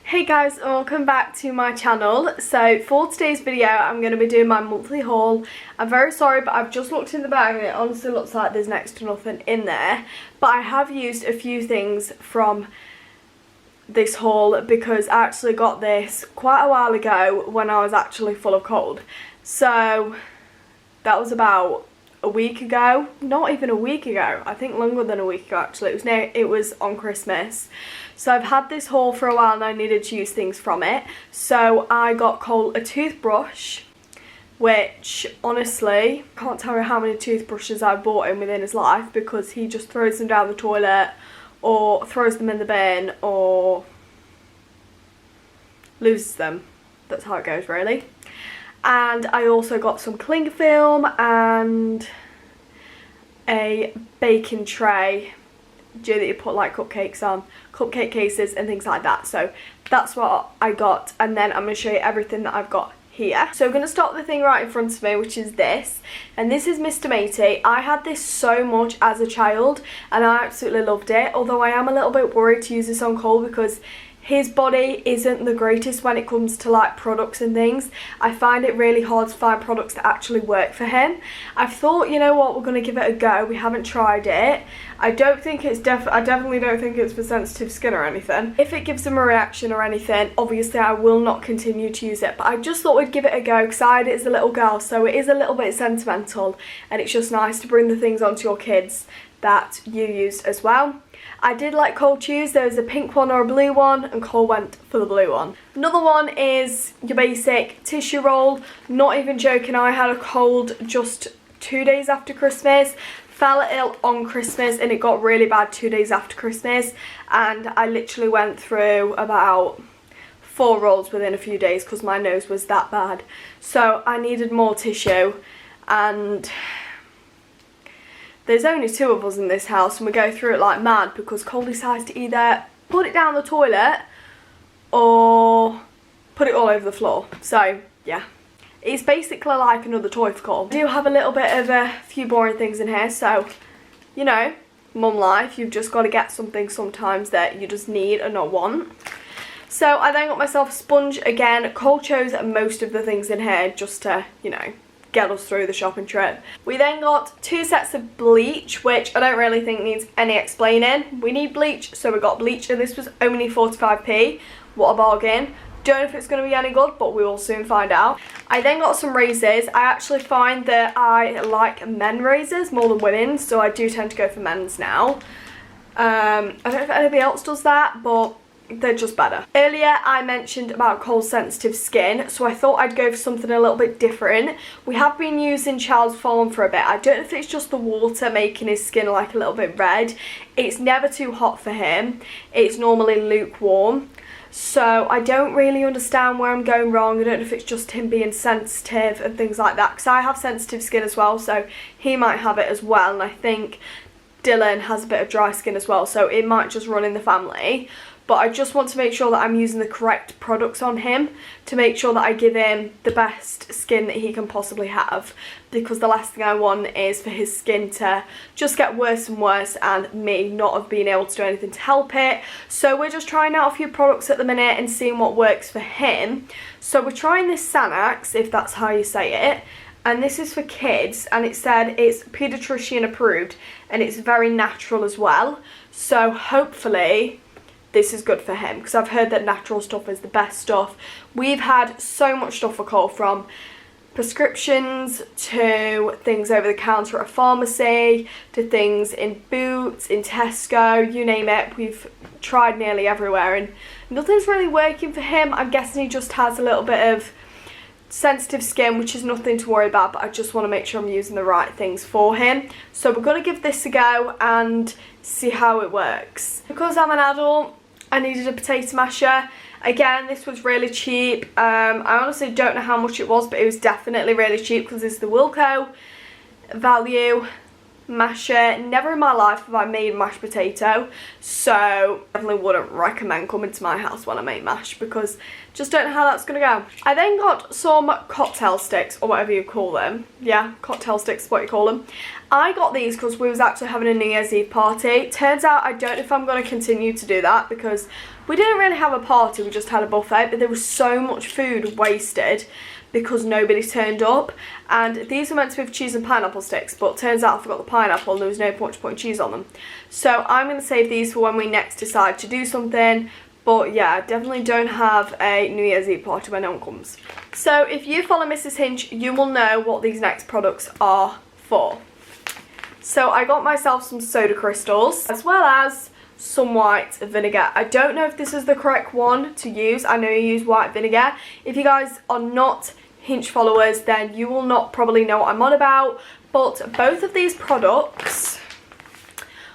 Hey guys, and welcome back to my channel. So for today's video I'm going to be doing my monthly haul. I'm very sorry, but I've just looked in the bag and it honestly looks like there's next to nothing in there, but I have used a few things from this haul because I actually got this quite a while ago when I was actually full of cold. So that was about a week ago, not even a week ago, I think longer than a week ago actually. It was on Christmas. So I've had this haul for a while and I needed to use things from it. So I got Cole a toothbrush, which honestly, I can't tell you how many toothbrushes I've bought him within his life because he just throws them down the toilet or throws them in the bin or loses them. That's how it goes really. And I also got some cling film and a baking tray that you put like cupcakes on, cupcake cases and things like that. So that's what I got, and then I'm going to show you everything that I've got here. So I'm going to start the thing right in front of me, which is this, and this is Mr. Matey. I had this so much as a child and I absolutely loved it, although I am a little bit worried to use this on Cole because his body isn't the greatest when it comes to like products and things. I find it really hard to find products that actually work for him. I've thought, you know what, we're going to give it a go. We haven't tried it. I definitely don't think it's for sensitive skin or anything. If it gives him a reaction or anything, obviously I will not continue to use it, but I just thought we'd give it a go because I had it as a little girl, so it is a little bit sentimental and it's just nice to bring the things onto your kids that you used as well. I did let Cole choose. There was a pink one or a blue one and Cole went for the blue one. Another one is your basic tissue roll. Not even joking, I had a cold just 2 days after Christmas. Fell ill on Christmas and it got really bad 2 days after Christmas, and I literally went through about 4 rolls within a few days because my nose was that bad. So I needed more tissue, and there's only 2 of us in this house and we go through it like mad because Cole decides to either put it down the toilet or put it all over the floor. So yeah, it's basically like another toy for Cole. I do have a little bit of a few boring things in here, so you know, mum life, you've just got to get something sometimes that you just need and not want. So I then got myself a sponge again. Cole chose most of the things in here just to, you know, get us through the shopping trip. We then got 2 sets of bleach, which I don't really think needs any explaining. We need bleach, so we got bleach, and this was only 45p. What a bargain. Don't know if it's going to be any good, but we will soon find out. I then got some razors. I actually find that I like men razors more than women's, so I do tend to go for men's now. I don't know if anybody else does that, but they're just better. Earlier I mentioned about Cole's sensitive skin, so I thought I'd go for something a little bit different. We have been using Child's Fallen for a bit. I don't know if it's just the water making his skin like a little bit red. It's never too hot for him. It's normally lukewarm. So I don't really understand where I'm going wrong. I don't know if it's just him being sensitive and things like that, because I have sensitive skin as well, so he might have it as well, and I think Dylan has a bit of dry skin as well, so it might just run in the family. But I just want to make sure that I'm using the correct products on him to make sure that I give him the best skin that he can possibly have, because the last thing I want is for his skin to just get worse and worse and me not have been able to do anything to help it. So we're just trying out a few products at the minute and seeing what works for him. So we're trying this Sanax, if that's how you say it, and this is for kids, and it said it's pediatrician approved and it's very natural as well. So hopefully this is good for him, because I've heard that natural stuff is the best stuff. We've had so much stuff for Cole, from prescriptions to things over the counter at a pharmacy to things in Boots, in Tesco, you name it. We've tried nearly everywhere and nothing's really working for him. I'm guessing he just has a little bit of sensitive skin, which is nothing to worry about, but I just want to make sure I'm using the right things for him. So we're going to give this a go and see how it works. Because I'm an adult, I needed a potato masher. Again, this was really cheap. I honestly don't know how much it was, but it was definitely really cheap because it's the Wilko value masher. Never in my life have I made mashed potato, so definitely wouldn't recommend coming to my house when I make mash, because just don't know how that's gonna go. I then got some cocktail sticks, or whatever you call them. Yeah, cocktail sticks is what you call them. I got these because we was actually having a New Year's Eve party. Turns out I don't know if I'm going to continue to do that, because We didn't really have a party, we just had a buffet, but there was so much food wasted because nobody turned up. And these were meant to be with cheese and pineapple sticks, but turns out I forgot the pineapple and there was no point to put cheese on them. So I'm going to save these for when we next decide to do something. But yeah, definitely don't have a New Year's Eve party when no one comes. So if you follow Mrs. Hinch, you will know what these next products are for. So I got myself some soda crystals as well as some white vinegar. I don't know if this is the correct one to use. I know you use white vinegar. If you guys are not Hinch followers, then you will not probably know what I'm on about. But both of these products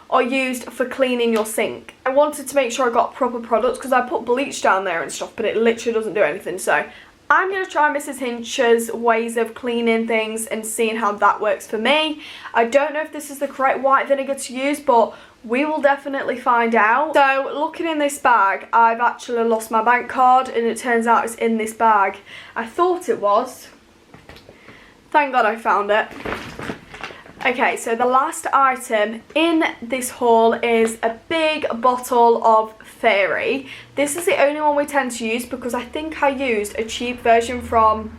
are used for cleaning your sink. I wanted to make sure I got proper products because I put bleach down there and stuff, but it literally doesn't do anything. So I'm going to try Mrs. Hinch's ways of cleaning things and seeing how that works for me. I don't know if this is the correct white vinegar to use, but we will definitely find out. So looking in this bag, I've actually lost my bank card and it turns out it's in this bag. I thought it was. Thank God I found it. Okay, so the last item in this haul is a big bottle of Fairy. This is the only one we tend to use because I think I used a cheap version from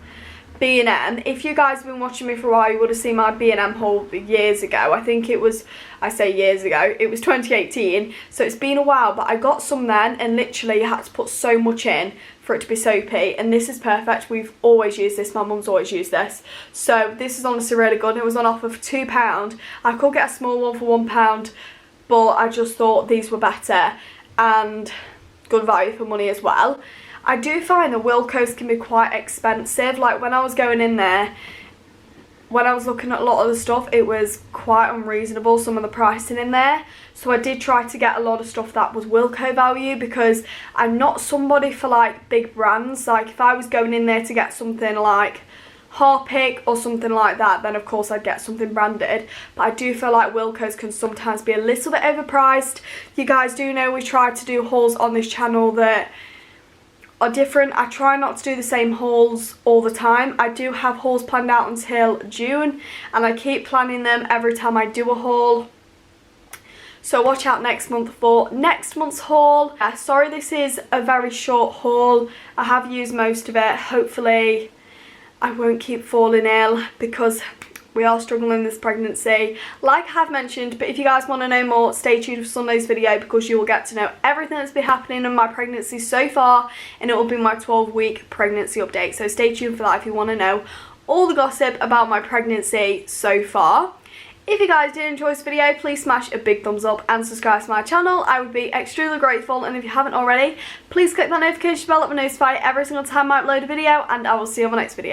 B&M. If you guys have been watching me for a while, you would have seen my B&M haul years ago. I think it was, I say years ago, it was 2018, so it's been a while, but I got some then and literally you had to put so much in for it to be soapy, and this is perfect. We've always used this, my mum's always used this, so this is honestly really good. It was on offer for £2. I could get a small one for £1, but I just thought these were better and good value for money as well. I do find that Wilko's can be quite expensive. Like when I was going in there, when I was looking at a lot of the stuff, it was quite unreasonable, some of the pricing in there. So I did try to get a lot of stuff that was Wilko value because I'm not somebody for like big brands. Like if I was going in there to get something like Harpic or something like that, then of course I'd get something branded. But I do feel like Wilko's can sometimes be a little bit overpriced. You guys do know we try to do hauls on this channel that are different. I try not to do the same hauls all the time. I do have hauls planned out until June and I keep planning them every time I do a haul. So watch out next month for next month's haul. Sorry this is a very short haul. I have used most of it. Hopefully I won't keep falling ill because we are struggling this pregnancy, like I have mentioned. But if you guys want to know more, stay tuned for Sunday's video because you will get to know everything that's been happening in my pregnancy so far, and it will be my 12-week pregnancy update. So stay tuned for that if you want to know all the gossip about my pregnancy so far. If you guys did enjoy this video, please smash a big thumbs up and subscribe to my channel. I would be extremely grateful, and if you haven't already, please click that notification bell that will notify every single time I upload a video, and I will see you on my next video.